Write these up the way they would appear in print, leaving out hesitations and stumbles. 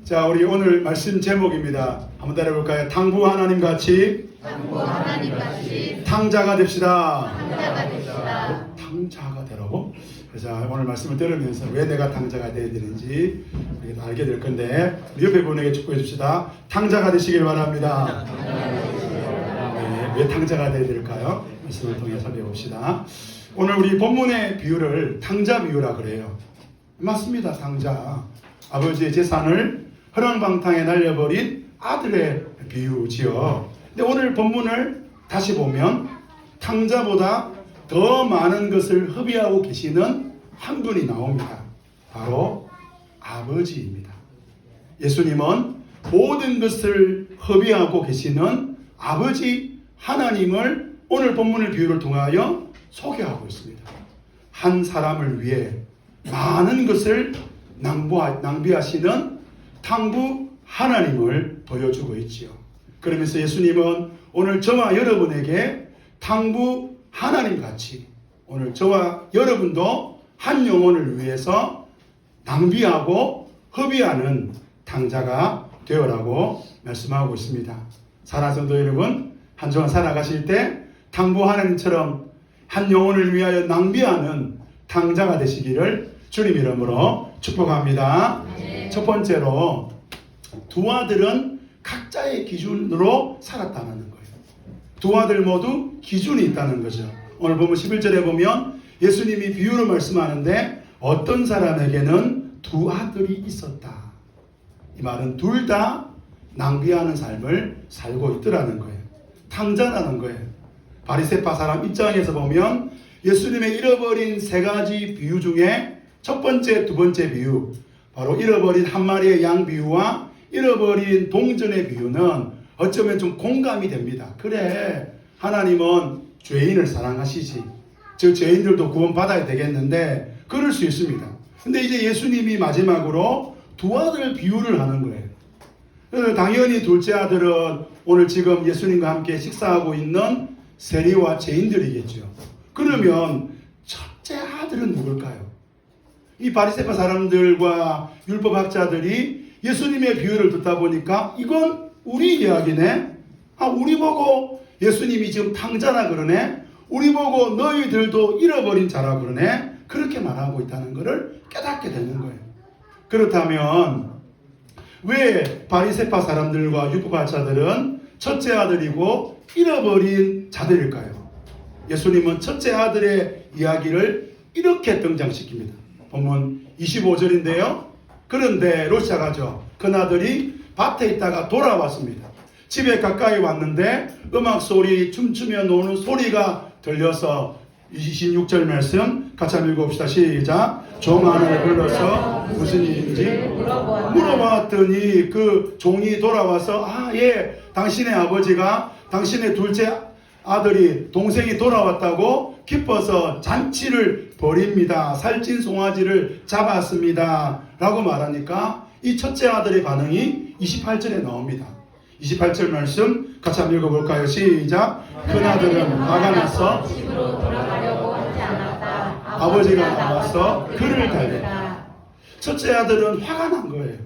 자, 우리 오늘 말씀 제목입니다. 한번 따라해볼까요? 탕부 하나님 같이 탕자가 됩시다. 탕자가 되라고? 그래서 오늘 말씀을 들으면서 왜 내가 탕자가 되어야 되는지 알게 될 건데, 옆에 분에게 축복해 줍시다. 탕자가 되시길 바랍니다. 네, 왜 탕자가 되어야 될까요? 말씀을 통해서 배웁시다. 오늘 우리 본문의 비유를 탕자 비유라 그래요. 맞습니다. 탕자. 아버지의 재산을 허랑방탕에 날려버린 아들의 비유지요. 근데 오늘 본문을 다시 보면 탕자보다 더 많은 것을 허비하고 계시는 한 분이 나옵니다. 바로 아버지입니다. 예수님은 모든 것을 허비하고 계시는 아버지 하나님을 오늘 본문의 비유를 통하여 소개하고 있습니다. 한 사람을 위해 많은 것을 낭비하시는 탕부 하나님을 보여주고 있지요. 그러면서 예수님은 오늘 저와 여러분에게 탕부 하나님 같이 오늘 저와 여러분도 한 영혼을 위해서 낭비하고 허비하는 탕자가 되어라고 말씀하고 있습니다. 사랑하는 성도 여러분, 한 주간 살아가실 때 탕부 하나님처럼 한 영혼을 위하여 낭비하는 탕자가 되시기를 주님 이름으로 축복합니다. 네. 첫 번째로 두 아들은 각자의 기준으로 살았다는 거예요. 두 아들 모두 기준이 있다는 거죠. 오늘 보면 11절에 보면 예수님이 비유로 말씀하는데 어떤 사람에게는 두 아들이 있었다. 이 말은 둘 다 낭비하는 삶을 살고 있더라는 거예요. 탕자라는 거예요. 바리새파 사람 입장에서 보면 예수님의 잃어버린 세 가지 비유 중에 첫 번째, 두 번째 비유, 바로 잃어버린 한 마리의 양 비유와 잃어버린 동전의 비유는 어쩌면 좀 공감이 됩니다. 그래, 하나님은 죄인을 사랑하시지. 저 죄인들도 구원받아야 되겠는데 그럴 수 있습니다. 근데 이제 예수님이 마지막으로 두 아들 비유를 하는 거예요. 당연히 둘째 아들은 오늘 지금 예수님과 함께 식사하고 있는 세리와 죄인들이겠죠. 그러면 첫째 아들은 누굴까요? 이 바리새파 사람들과 율법학자들이 예수님의 비유를 듣다 보니까 이건 우리 이야기네. 우리 보고 예수님이 지금 탕자라 그러네. 우리 보고 너희들도 잃어버린 자라 그러네. 그렇게 말하고 있다는 것을 깨닫게 되는 거예요. 그렇다면 왜 바리새파 사람들과 율법학자들은 첫째 아들이고 잃어버린 자들일까요? 예수님은 첫째 아들의 이야기를 이렇게 등장시킵니다. 본문 25절인데요. 그런데로 시작하죠. 그나들이 밭에 있다가 돌아왔습니다. 집에 가까이 왔는데 음악 소리, 춤추며 노는 소리가 들려서 26절 말씀 같이 한번 읽어봅시다. 시작. 종 하나를 불러서 무슨 일인지 물어봤더니 그 종이 돌아와서 예, 당신의 아버지가 당신의 둘째 아들이 동생이 돌아왔다고 기뻐서 잔치를 벌입니다. 살찐 송아지를 잡았습니다. 라고 말하니까 이 첫째 아들의 반응이 28절에 나옵니다. 28절 말씀 같이 한번 읽어볼까요? 시작. 큰아들은 화가 나서 집으로 돌아가려고 하지 않았다. 아버지가 나와서 그를 달랬다. 첫째 아들은 화가 난 거예요.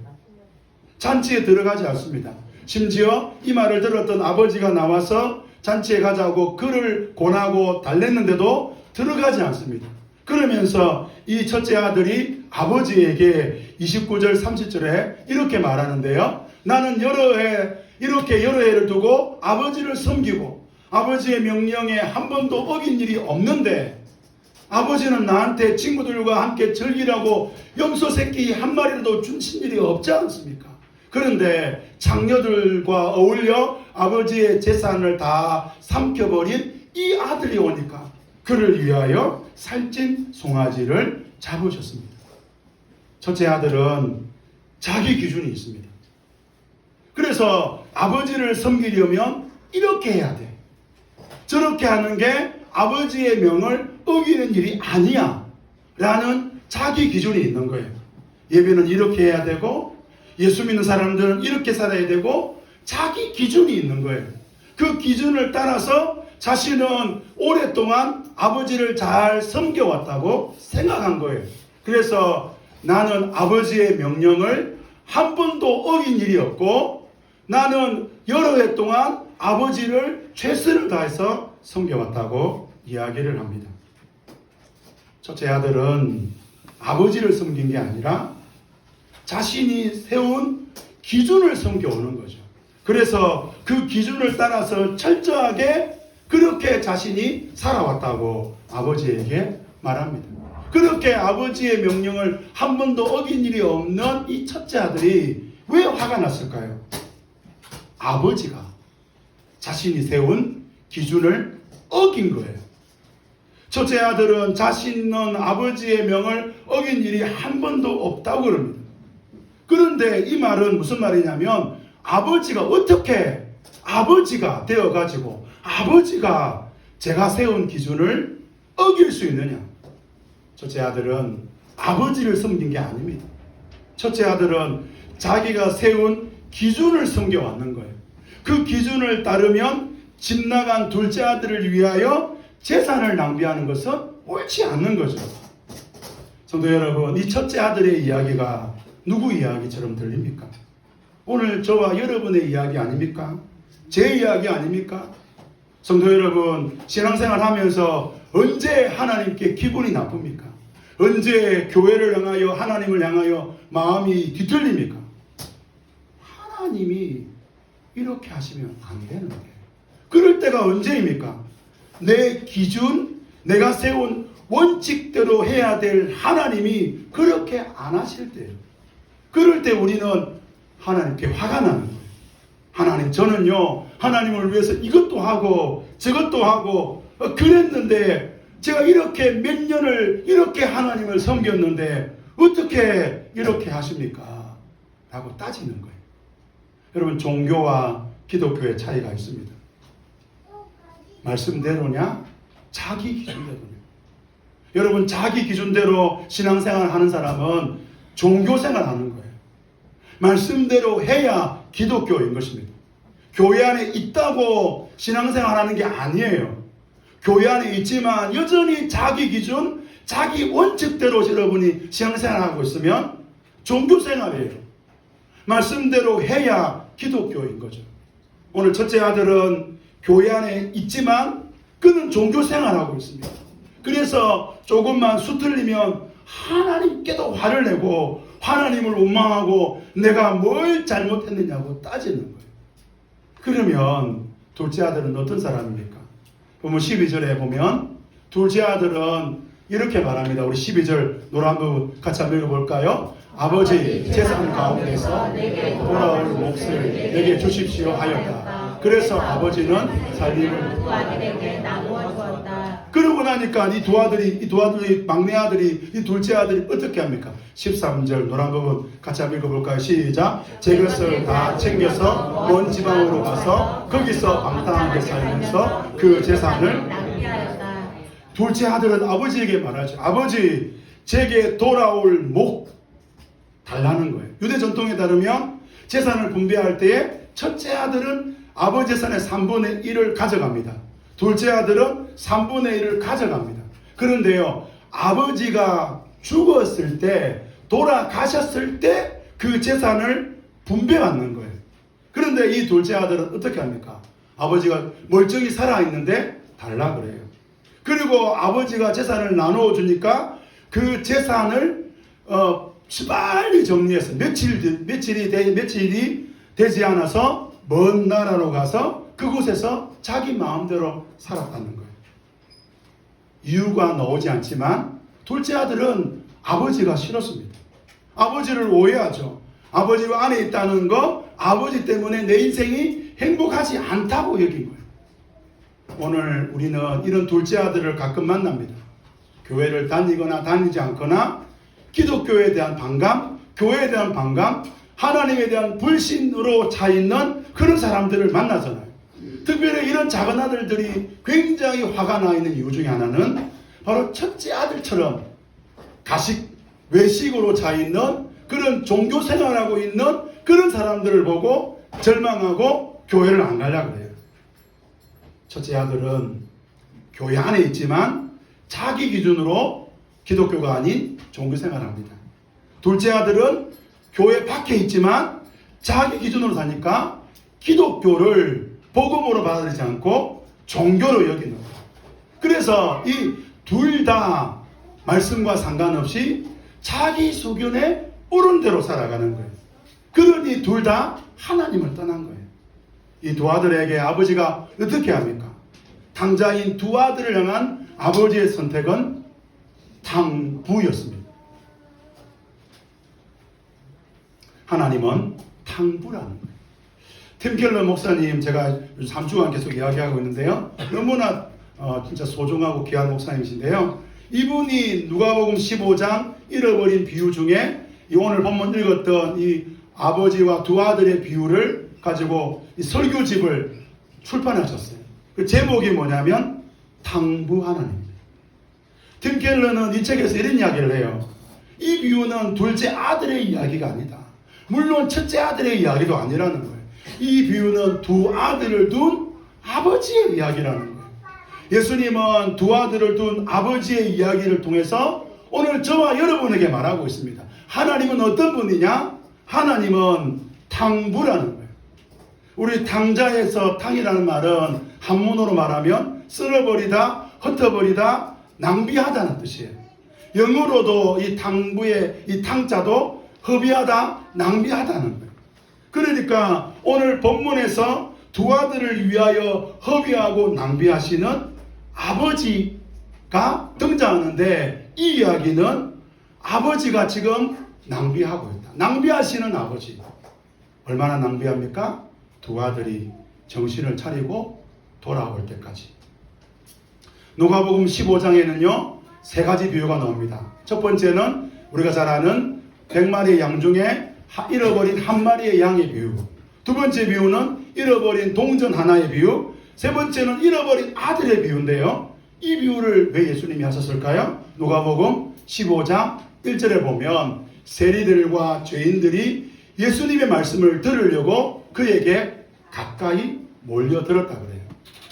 잔치에 들어가지 않습니다. 심지어 이 말을 들었던 아버지가 나와서 잔치에 가자고 그를 권하고 달랬는데도 들어가지 않습니다. 그러면서 이 첫째 아들이 아버지에게 29절 30절에 이렇게 말하는데요. 나는 여러 해를 두고 아버지를 섬기고 아버지의 명령에 한 번도 어긴 일이 없는데 아버지는 나한테 친구들과 함께 즐기라고 염소 새끼 한 마리라도 주신 일이 없지 않습니까? 그런데 장녀들과 어울려 아버지의 재산을 다 삼켜버린 이 아들이 오니까 그를 위하여 살찐 송아지를 잡으셨습니다. 첫째 아들은 자기 기준이 있습니다. 그래서 아버지를 섬기려면 이렇게 해야 돼. 저렇게 하는 게 아버지의 명을 어기는 일이 아니야. 라는 자기 기준이 있는 거예요. 예배는 이렇게 해야 되고 예수 믿는 사람들은 이렇게 살아야 되고 자기 기준이 있는 거예요. 그 기준을 따라서 자신은 오랫동안 아버지를 잘 섬겨왔다고 생각한 거예요. 그래서 나는 아버지의 명령을 한 번도 어긴 일이 없고 나는 여러 해 동안 아버지를 최선을 다해서 섬겨왔다고 이야기를 합니다. 첫째 아들은 아버지를 섬긴 게 아니라 자신이 세운 기준을 섬겨오는 거죠. 그래서 그 기준을 따라서 철저하게 그렇게 자신이 살아왔다고 아버지에게 말합니다. 그렇게 아버지의 명령을 한 번도 어긴 일이 없는 이 첫째 아들이 왜 화가 났을까요? 아버지가 자신이 세운 기준을 어긴 거예요. 첫째 아들은 자신은 아버지의 명을 어긴 일이 한 번도 없다고 그럽니다. 그런데 이 말은 무슨 말이냐면 아버지가 어떻게 아버지가 되어가지고 아버지가 제가 세운 기준을 어길 수 있느냐. 첫째 아들은 아버지를 섬긴 게 아닙니다. 첫째 아들은 자기가 세운 기준을 섬겨왔는 거예요. 그 기준을 따르면 집 나간 둘째 아들을 위하여 재산을 낭비하는 것은 옳지 않는 거죠. 성도 여러분, 이 첫째 아들의 이야기가 누구 이야기처럼 들립니까? 오늘 저와 여러분의 이야기 아닙니까? 제 이야기 아닙니까? 성도 여러분, 신앙생활 하면서 언제 하나님께 기분이 나쁩니까? 언제 교회를 향하여 하나님을 향하여 마음이 뒤틀립니까? 하나님이 이렇게 하시면 안 되는 거예요. 그럴 때가 언제입니까? 내 기준, 내가 세운 원칙대로 해야 될 하나님이 그렇게 안 하실 때예요. 그럴 때 우리는 하나님께 화가 나는 거예요. 하나님, 저는요 하나님을 위해서 이것도 하고 저것도 하고 그랬는데 제가 이렇게 몇 년을 이렇게 하나님을 섬겼는데 어떻게 이렇게 하십니까? 라고 따지는 거예요. 여러분, 종교와 기독교의 차이가 있습니다. 말씀대로냐? 자기 기준대로냐? 여러분, 자기 기준대로 신앙생활 하는 사람은 종교생활 하는 거예요. 말씀대로 해야 기독교인 것입니다. 교회 안에 있다고 신앙생활 하는 게 아니에요. 교회 안에 있지만 여전히 자기 기준, 자기 원칙대로 여러분이 신앙생활하고 있으면 종교생활이에요. 말씀대로 해야 기독교인 거죠. 오늘 첫째 아들은 교회 안에 있지만 그는 종교생활하고 있습니다. 그래서 조금만 수틀리면 하나님께도 화를 내고 하나님을 원망하고 내가 뭘 잘못했느냐고 따지는 거예요. 그러면 둘째 아들은 어떤 사람입니까? 보면 12절에 보면 둘째 아들은 이렇게 말합니다. 우리 12절 노래 한번 같이 한번 읽어볼까요? 아버지, 재산 가운데서 돌아올 몫을 내게 주십시오 하였다. 그래서 아버지는 살림을 두 아들에게 나누어 주었다. 그러고 나니까 이 두 아들이 막내 아들이 이 둘째 아들이 어떻게 합니까? 13절 노래 한번 같이 한번 읽어볼까요? 시작. 제 것을 다 챙겨서 먼 지방으로 가서 거기서 방탕하게 살면서 그 재산을 낭비하였다. 둘째 아들은 아버지에게 말하죠. 아버지, 제게 돌아올 목 달라는 거예요. 유대 전통에 따르면 재산을 분배할 때에 첫째 아들은 아버지 재산의 3분의 1을 가져갑니다. 둘째 아들은 3분의 1을 가져갑니다. 그런데요, 아버지가 죽었을 때, 돌아가셨을 때 그 재산을 분배받는 거예요. 그런데 이 둘째 아들은 어떻게 합니까? 아버지가 멀쩡히 살아있는데 달라 그래요. 그리고 아버지가 재산을 나누어 주니까 그 재산을 빨리 정리해서 며칠이 되지 않아서 먼 나라로 가서 그곳에서 자기 마음대로 살았다는 거예요. 이유가 나오지 않지만 둘째 아들은 아버지가 싫었습니다. 아버지를 오해하죠. 아버지가 안에 있다는 거, 아버지 때문에 내 인생이 행복하지 않다고 여긴 거예요. 오늘 우리는 이런 둘째 아들을 가끔 만납니다. 교회를 다니거나 다니지 않거나 기독교에 대한 반감, 교회에 대한 반감, 하나님에 대한 불신으로 차있는 그런 사람들을 만나잖아요. 특별히 이런 작은 아들들이 굉장히 화가 나 있는 이유 중에 하나는 바로 첫째 아들처럼 외식으로 차있는 그런 종교 생활하고 있는 그런 사람들을 보고 절망하고 교회를 안 가려고 해요. 첫째 아들은 교회 안에 있지만 자기 기준으로 기독교가 아닌 종교 생활을 합니다. 둘째 아들은 교회 밖에 있지만 자기 기준으로 사니까 기독교를 복음으로 받아들이지 않고 종교로 여기는 거예요. 그래서 이 둘 다 말씀과 상관없이 자기 소견에 옳은 대로 살아가는 거예요. 그러니 둘 다 하나님을 떠난 거예요. 이 두 아들에게 아버지가 어떻게 합니까? 탕자인 두 아들을 향한 아버지의 선택은 탕부였습니다. 하나님은 탕부라는 거예요. 팀 켈러 목사님, 제가 3주간 계속 이야기하고 있는데요. 너무나 진짜 소중하고 귀한 목사님이신데요. 이분이 누가복음 15장 잃어버린 비유 중에 이 오늘 본문 읽었던 이 아버지와 두 아들의 비유를 가지고 이 설교집을 출판하셨어요. 그 제목이 뭐냐면 탕부 하나님입니다. 팀 켈러는 이 책에서 이런 이야기를 해요. 이 비유는 둘째 아들의 이야기가 아니다. 물론 첫째 아들의 이야기도 아니라는 거예요. 이 비유는 두 아들을 둔 아버지의 이야기라는 거예요. 예수님은 두 아들을 둔 아버지의 이야기를 통해서 오늘 저와 여러분에게 말하고 있습니다. 하나님은 어떤 분이냐? 하나님은 탕부라는 거예요. 우리 탕자에서 탕이라는 말은 한문으로 말하면 쓸어버리다, 흩어버리다, 낭비하다는 뜻이에요. 영어로도 이 탕부의 이 탕자도 허비하다, 낭비하다는 거예요. 그러니까 오늘 본문에서 두 아들을 위하여 허비하고 낭비하시는 아버지가 등장하는데 이 이야기는 아버지가 지금 낭비하고 있다. 낭비하시는 아버지. 얼마나 낭비합니까? 두 아들이 정신을 차리고 돌아올 때까지. 누가복음 15장에는요 3가지 비유가 나옵니다. 첫 번째는 우리가 잘 아는 100마리의 양 중에 잃어버린 한 마리의 양의 비유. 두 번째 비유는 잃어버린 동전 하나의 비유. 세 번째는 잃어버린 아들의 비유인데요. 이 비유를 왜 예수님이 하셨을까요? 누가복음 15장 1절에 보면 세리들과 죄인들이 예수님의 말씀을 들으려고 그에게 가까이 몰려들었다 그래요.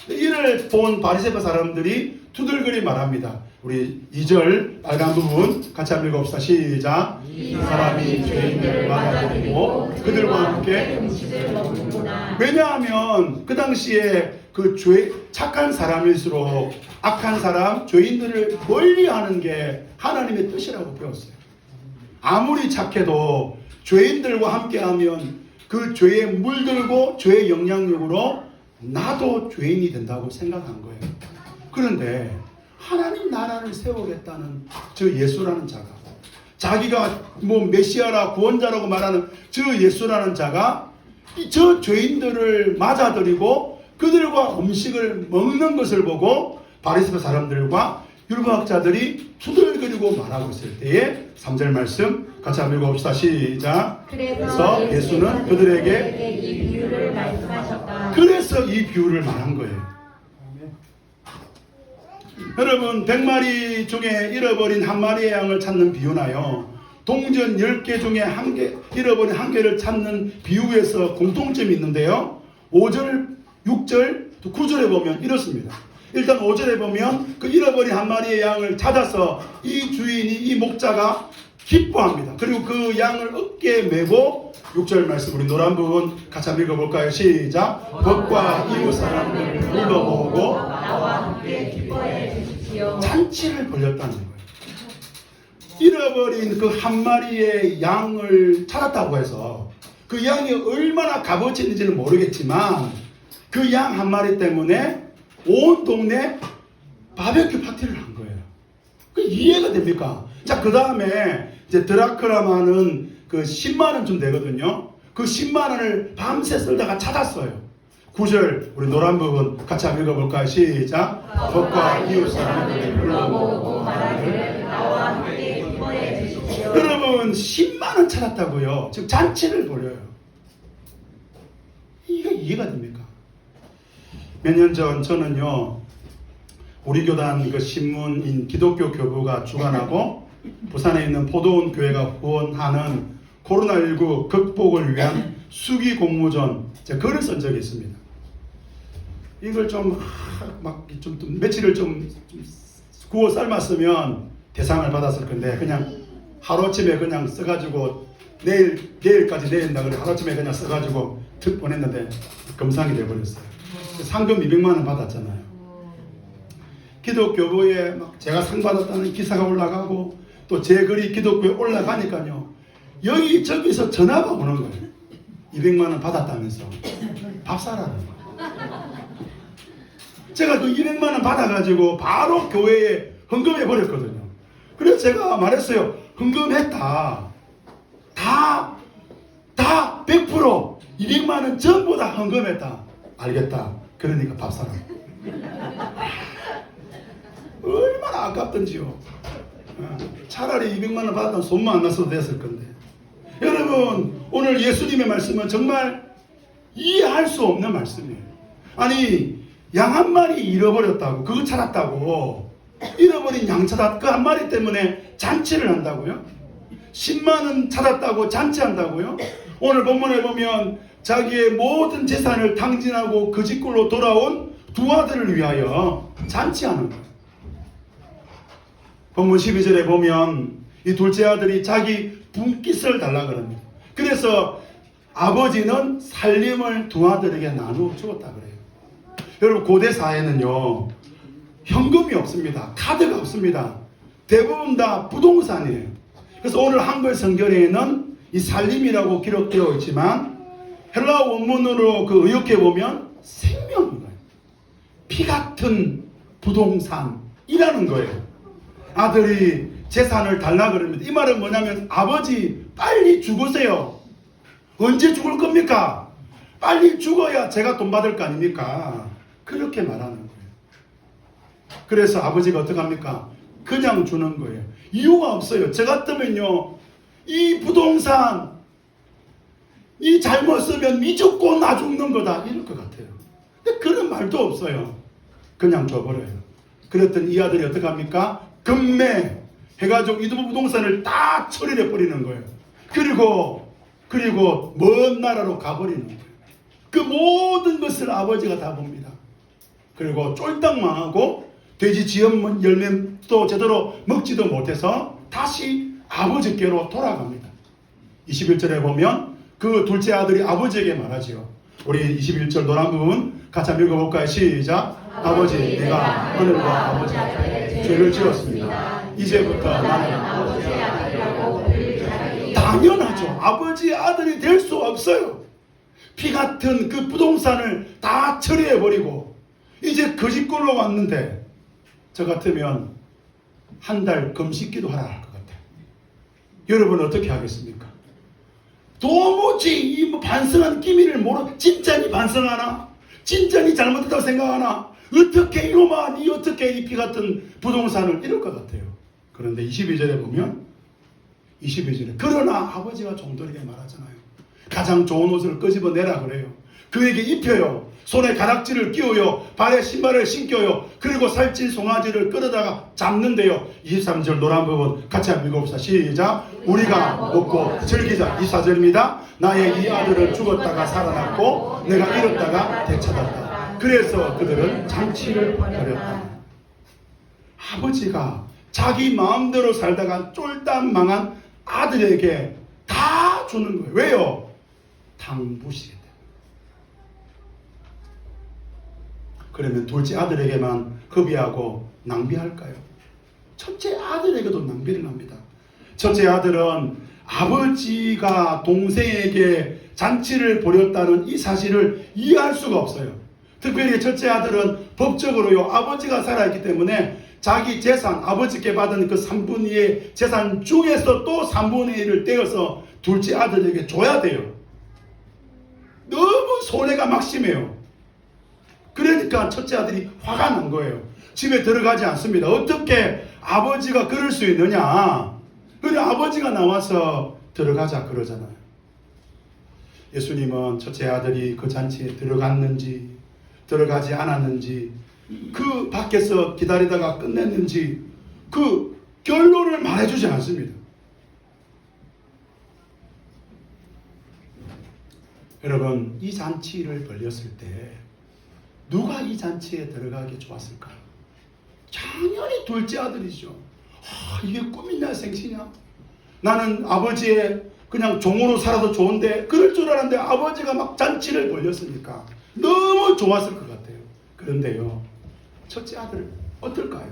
이를 본 바리새파 사람들이 투덜거리 말합니다. 우리 2절 빨간 부분 같이 한번 읽어봅시다. 시작. 이 사람이 죄인들을 맞아들이고 그들과 함께 음식을 먹는구나. 왜냐하면 그 당시에 그 착한 사람일수록 악한 사람, 죄인들을 멀리하는 게 하나님의 뜻이라고 배웠어요. 아무리 착해도 죄인들과 함께하면 그 죄에 물들고 죄의 영향력으로 나도 죄인이 된다고 생각한 거예요. 그런데 하나님 나라를 세우겠다는 저 예수라는 자가, 자기가 뭐 메시아라 구원자라고 말하는 저 예수라는 자가 저 죄인들을 맞아들이고 그들과 음식을 먹는 것을 보고 바리새파 사람들과 율법학자들이 투덜거리고 말하고 있을 때에 3절 말씀 같이 한번 읽어봅시다. 시작. 그래서 예수는 그들에게 이 비유를 말씀하셨다. 그래서 이 비유를 말한 거예요. 여러분 100마리 중에 잃어버린 한 마리의 양을 찾는 비유나요, 동전 10개 중에 한 개, 잃어버린 한 개를 찾는 비유에서 공통점이 있는데요. 5절, 6절, 9절에 보면 이렇습니다. 일단 5절에 보면 그 잃어버린 한 마리의 양을 찾아서 이 주인이, 이 목자가 기뻐합니다. 그리고 그 양을 어깨에 메고 6절 말씀 우리 노란 부분 같이 한번 읽어볼까요? 시작. 법과 이웃 사람을 불러모으고 나와 함께 기뻐해 주십시오. 잔치를 벌였다는 거예요. 잃어버린 그 한 마리의 양을 찾았다고 해서 그 양이 얼마나 값어치 있는지는 모르겠지만 그 양 한 마리 때문에 온 동네 바베큐 파티를 한 거예요. 그 이해가 됩니까? 자, 그 다음에 이제 드라크라마는 그 10만원쯤 되거든요. 그 10만원을 밤새 쓸다가 찾았어요. 9절 우리 노란 부분 같이 한번 읽어볼까요? 시작. 법과 이웃 사람들을 불러모으고 말하기를 나와 함께 기뻐해 주십시오. 여러분 10만원 찾았다고요. 지금 잔치를 벌여요. 이게 이해가 됩니까? 몇 년 전 저는요 우리 교단 그 신문인 기독교 교부가 주관하고 부산에 있는 포도원 교회가 후원하는 코로나19 극복을 위한 수기 공모전 제가 글을 쓴 적이 있습니다. 이걸 좀 며칠을 좀 구워 삶았으면 대상을 받았을 건데 그냥 하루아침에 그냥 써가지고 내일까지 내린다 그래 하루아침에 그냥 써가지고 툭 보냈는데 검상이 돼버렸어요. 상금 200만 원 받았잖아요. 기독교부에 막 제가 상 받았다는 기사가 올라가고 또 제 글이 기독교에 올라가니까요. 여기저기서 전화가 오는 거예요. 200만 원 받았다면서 밥 사라는 거예요. 제가 그 200만 원 받아가지고 바로 교회에 헌금해 버렸거든요. 그래서 제가 말했어요. 헌금했다. 다 100% 200만 원 전부 다 헌금했다. 알겠다. 그러니까 밥 사라. 얼마나 아깝던지요. 차라리 200만 원 받았다면 손만 안 났어도 됐을 건데. 여러분, 오늘 예수님의 말씀은 정말 이해할 수 없는 말씀이에요. 아니, 양 한 마리 잃어버렸다고, 그거 찾았다고, 잃어버린 양 찾았, 그 한 마리 때문에 잔치를 한다고요? 10만 원 찾았다고 잔치한다고요? 오늘 본문에 보면 자기의 모든 재산을 탕진하고 그 집골로 돌아온 두 아들을 위하여 잔치하는 거예요. 본문 12절에 보면 이 둘째 아들이 자기 분깃을 달라 그럽니다. 그래서 아버지는 살림을 두 아들에게 나누어 주었다 그래요. 여러분, 고대 사회는요, 현금이 없습니다. 카드가 없습니다. 대부분 다 부동산이에요. 그래서 오늘 한글 성경에는 이 살림이라고 기록되어 있지만 헬라어 원문으로 그 의역해 보면 생명인 거예요. 피 같은 부동산이라는 거예요. 아들이 재산을 달라 그럽니다. 이 말은 뭐냐면 아버지 빨리 죽으세요. 언제 죽을 겁니까? 빨리 죽어야 제가 돈 받을 거 아닙니까? 그렇게 말하는 거예요. 그래서 아버지가 어떡합니까? 그냥 주는 거예요. 이유가 없어요. 저 같으면요, 이 부동산 이 잘못 쓰면 미 죽고 나 죽는 거다 이럴 것 같아요. 근데 그런 말도 없어요. 그냥 줘버려요. 그랬더니 이 아들이 어떡합니까? 금매 해가지고 이 부동산을 다 처리해 버리는 거예요. 그리고 먼 나라로 가버리는 거예요. 그 모든 것을 아버지가 다 봅니다. 그리고 쫄딱 망하고 돼지 지은 열매도 제대로 먹지도 못해서 다시 아버지께로 돌아갑니다. 21절에 보면 그 둘째 아들이 아버지에게 말하지요. 우리 21절 노란 부분 같이 한번 읽어볼까요? 시작. 아버지, 내가 하늘과 아버지 앞에 죄를 지었습니다. 이제부터 나는 아버지의 아들이라고 불릴 자격이 당연하죠. 아버지의 아들이 될 수 없어요. 피 같은 그 부동산을 다 처리해버리고 이제 그 집골로 왔는데 저 같으면 한 달 금식기도 하라 할 것 같아요. 여러분 어떻게 하겠습니까? 도무지 이 반성한 기미를 모르. 진짜 니 반성하나? 진짜 니 잘못했다고 생각하나? 어떻게 이놈아 니 어떻게 이 피 같은 부동산을 이럴 것 같아요. 그런데 22절에 보면 22절에 그러나 아버지가 종들에게 말하잖아요. 가장 좋은 옷을 끄집어내라 그래요. 그에게 입혀요. 손에 가락지를 끼워요. 발에 신발을 신겨요. 그리고 살찐 송아지를 끌어다가 잡는데요. 23절 노란 부분 같이 한번 읽어봅시다. 시작. 우리가 먹고 즐기자. 24절입니다. 나의 이 아들은 죽었다가 살아났고 내가 잃었다가 되찾았다. 그래서 그들은 잔치를 벌였다. 아버지가 자기 마음대로 살다가 쫄딱 망한 아들에게 다 주는 거예요. 왜요? 당부시기 때문에. 그러면 둘째 아들에게만 허비하고 낭비할까요? 첫째 아들에게도 낭비를 합니다. 첫째 아들은 아버지가 동생에게 잔치를 벌였다는 이 사실을 이해할 수가 없어요. 특별히 첫째 아들은 법적으로요, 아버지가 살아있기 때문에 자기 재산, 아버지께 받은 그 3분의 2의 재산 중에서 또 3분의 1을 떼어서 둘째 아들에게 줘야 돼요. 너무 손해가 막심해요. 그러니까 첫째 아들이 화가 난 거예요. 집에 들어가지 않습니다. 어떻게 아버지가 그럴 수 있느냐. 그래 아버지가 나와서 들어가자 그러잖아요. 예수님은 첫째 아들이 그 잔치에 들어갔는지 들어가지 않았는지 그 밖에서 기다리다가 끝냈는지 그 결론을 말해주지 않습니다. 여러분, 이 잔치를 벌렸을 때 누가 이 잔치에 들어가기 좋았을까요? 당연히 둘째 아들이죠. 이게 꿈이냐 생시냐? 나는 아버지의 그냥 종으로 살아도 좋은데 그럴 줄 알았는데 아버지가 막 잔치를 벌렸으니까 너무 좋았을 것 같아요. 그런데요, 첫째 아들 어떨까요?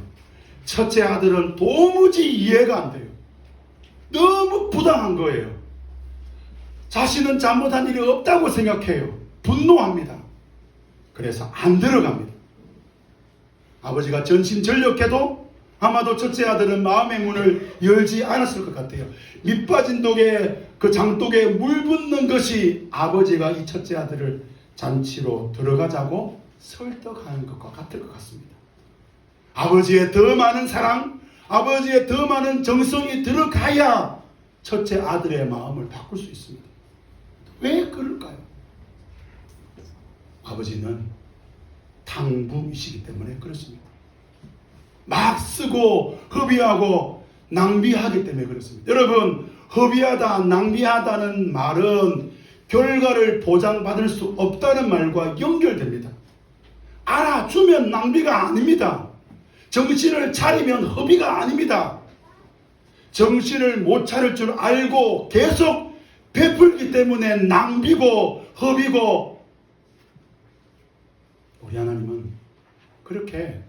첫째 아들은 도무지 이해가 안 돼요. 너무 부당한 거예요. 자신은 잘못한 일이 없다고 생각해요. 분노합니다. 그래서 안 들어갑니다. 아버지가 전심전력해도 아마도 첫째 아들은 마음의 문을 열지 않았을 것 같아요. 밑 빠진 독에 그 장독에 물 붓는 것이 아버지가 이 첫째 아들을 잔치로 들어가자고 설득하는 것과 같을 것 같습니다. 아버지의 더 많은 사랑, 아버지의 더 많은 정성이 들어가야 첫째 아들의 마음을 바꿀 수 있습니다. 왜 그럴까요? 아버지는 탕부이시기 때문에 그렇습니다. 막 쓰고 허비하고 낭비하기 때문에 그렇습니다. 여러분, 허비하다, 낭비하다는 말은 결과를 보장받을 수 없다는 말과 연결됩니다. 알아주면 낭비가 아닙니다. 정신을 차리면 허비가 아닙니다. 정신을 못 차릴 줄 알고 계속 베풀기 때문에 낭비고 허비고, 우리 하나님은 그렇게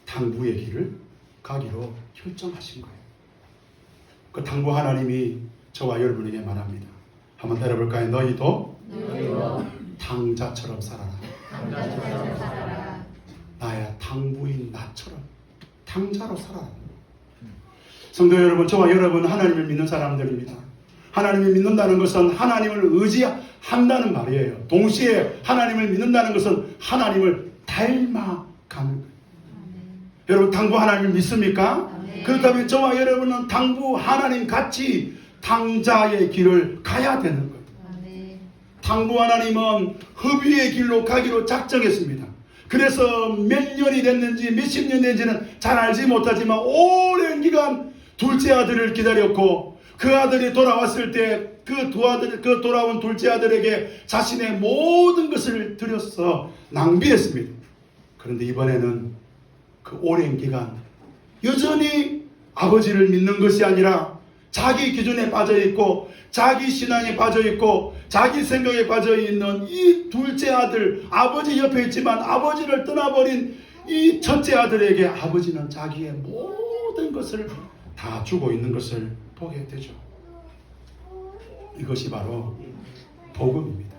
탕부의 길을 가기로 결정하신 거예요. 그 탕부 하나님이 저와 여러분에게 말합니다. 한번 따라볼까요? 너희도 탕자처럼 살아라. 나야 탕부인 나처럼 탕자로 살아라. 성도 여러분, 저와 여러분 하나님을 믿는 사람들입니다. 하나님을 믿는다는 것은 하나님을 의지한다는 말이에요. 동시에 하나님을 믿는다는 것은 하나님을 닮아가는 거예요. 여러분, 탕부 하나님을 믿습니까? 그렇다면 저와 여러분은 탕부 하나님 같이 탕자의 길을 가야 되는 거예요. 탕부 하나님은 허비의 길로 가기로 작정했습니다. 그래서 몇 년이 됐는지 몇십 년 됐는지는 잘 알지 못하지만 오랜 기간 둘째 아들을 기다렸고, 그 아들이 돌아왔을 때 그 돌아온 둘째 아들에게 자신의 모든 것을 들여서 낭비했습니다. 그런데 이번에는 그 오랜 기간 여전히 아버지를 믿는 것이 아니라 자기 기준에 빠져있고 자기 신앙에 빠져있고 자기 생각에 빠져있는 이 둘째 아들, 아버지 옆에 있지만 아버지를 떠나버린 이 첫째 아들에게 아버지는 자기의 모든 것을 다 주고 있는 것을 보게 되죠. 이것이 바로 복음입니다.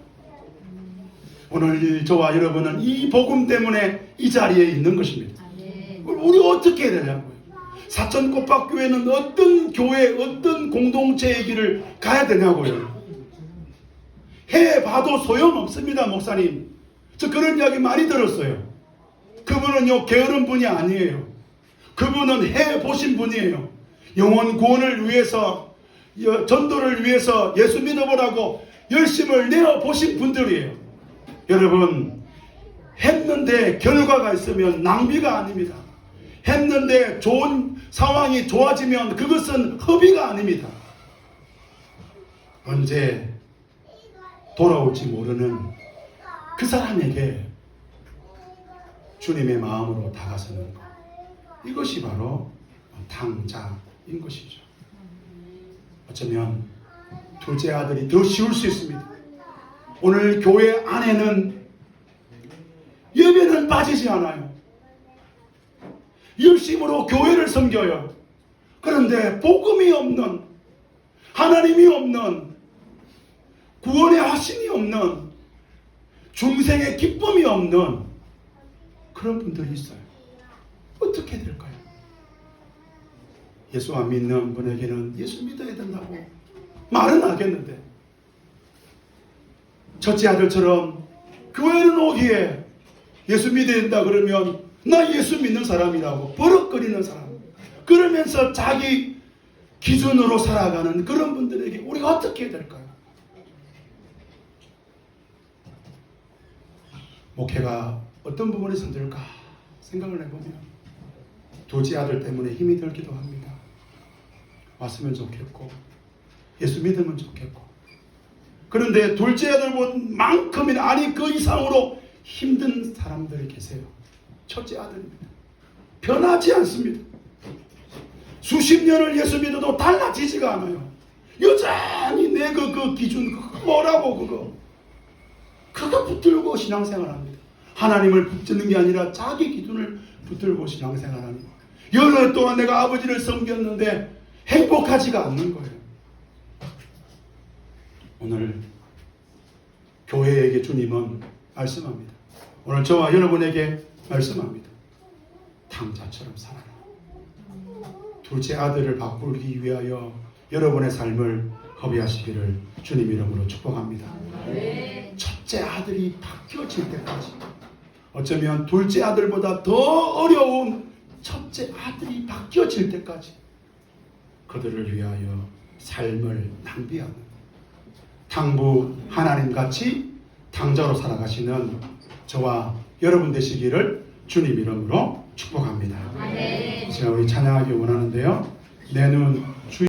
오늘 저와 여러분은 이 복음 때문에 이 자리에 있는 것입니다. 우리 어떻게 해야 되냐고요. 사천꽃밭교회는 어떤 교회, 어떤 공동체의 길을 가야 되냐고요. 해봐도 소용없습니다, 목사님. 저 그런 이야기 많이 들었어요. 그분은요, 게으른 분이 아니에요. 그분은 해보신 분이에요. 영혼 구원을 위해서, 전도를 위해서 예수 믿어보라고 열심을 내어보신 분들이에요. 여러분, 했는데 결과가 있으면 낭비가 아닙니다. 했는데 좋은 상황이 좋아지면 그것은 허비가 아닙니다. 언제 돌아올지 모르는 그 사람에게 주님의 마음으로 다가서는 것, 이것이 바로 탕자인 것이죠. 어쩌면 둘째 아들이 더 쉬울 수 있습니다. 오늘 교회 안에는 예배는 빠지지 않아요. 열심으로 교회를 섬겨요. 그런데 복음이 없는, 하나님이 없는, 구원의 화신이 없는, 중생의 기쁨이 없는 그런 분들이 있어요. 어떻게 될까요? 예수 안 믿는 분에게는 예수 믿어야 된다고 말은 하겠는데, 첫째 아들처럼 교회는 오기에 예수 믿어야 된다 그러면 나 예수 믿는 사람이라고 버럭거리는 사람, 그러면서 자기 기준으로 살아가는 그런 분들에게 우리가 어떻게 해야 될까요? 목회가 어떤 부분에서 힘들까 생각을 해보면 둘째 아들 때문에 힘이 들기도 합니다. 왔으면 좋겠고 예수 믿으면 좋겠고, 그런데 둘째 아들만큼이나 아니 그 이상으로 힘든 사람들이 계세요. 첫째 아들입니다. 변하지 않습니다. 수십 년을 예수 믿어도 달라지지가 않아요. 여전히 내 그 기준 뭐라고 그거 붙들고 신앙생활합니다. 하나님을 붙드는 게 아니라 자기 기준을 붙들고 신앙생활합니다. 열흘 동안 내가 아버지를 섬겼는데 행복하지가 않는 거예요. 오늘 교회에게 주님은 말씀합니다. 오늘 저와 여러분에게 말씀합니다. 탕자처럼 살아라. 둘째 아들을 바꾸기 위하여 여러분의 삶을 허비하시기를 주님 이름으로 축복합니다. 첫째 아들이 바뀌어질 때까지, 어쩌면 둘째 아들보다 더 어려운 첫째 아들이 바뀌어질 때까지 그들을 위하여 삶을 낭비하는 탕부 하나님같이 탕자로 살아가시는 저와 여러분 되시기를 주님 이름으로 축복합니다. 제가 우리 찬양하기 원하는데요. 내 눈